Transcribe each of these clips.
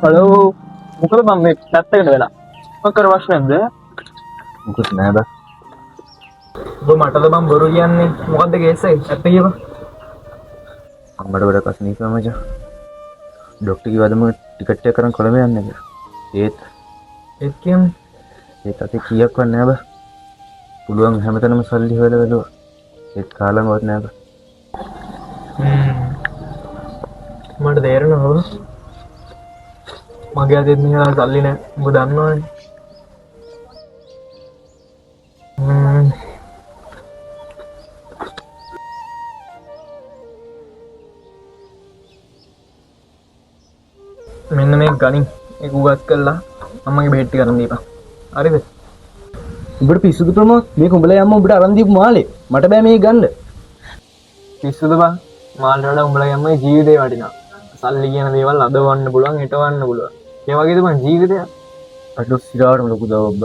Hello මොකද මම මේ පැත්තකට වෙලා මොකක් කර ප්‍රශ්නයක්ද මොකුත් නෑ බා. ඔබ මටද මම බොරු කියන්නේ මොකද්ද කේස් එක ඇත්ත කියපන් අම්මට වැඩ කස්නීක මචං. ඩොක්ටර් කිව්වද මම ටිකට් එක කරන් කොළඹ යන්න කියලා. ඒත් කියන්නේ ඒත් අතේ කීයක්වත් නෑ බා. පුළුවන් හැමතැනම සල්ලි හොයලා බැලුවා. ඒත් කාලංගවත් නෑ බා. මට තේරෙනවා මගේ අතේ මෙහෙම සල්ලි නෑ ඔබ දන්නවනේ මෙන්න මේ ගණින් ඒක උගත් කරලා අම්මගේ බෙහෙත් ටික අරන් දීපන් හරිද උඹට පිස්සුද ප්‍රමෝද්? මේක උඹලා යම්ම උඹට අරන් දීපු මාලේ. මට බෑ මේක ගන්න. පිස්සුද බං මාල්ට වඩා උඹලගේ අම්මගේ ජීවිතේ වටිනවා සල්ලි කියන දේවල් අද වන්න පුළුවන් හෙට වන්න පුළුවන් ඒ වගේද බං ජීවිතය අඩු සිරාටම ලොකු දවබ්බ.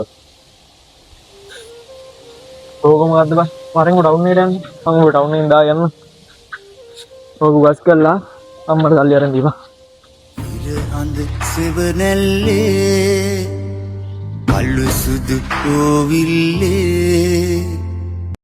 ඕක මොකද්ද බං වරෙන් ටවුන් එකට යන්න මම ඔය ටවුන් එකෙන් දා යන්න ඕක උගස් කරලා අම්මට සල්ලි අරන් දීපන් හඳ සෙවනැල්ලේ කළු සුදු කෝවිල්ලේ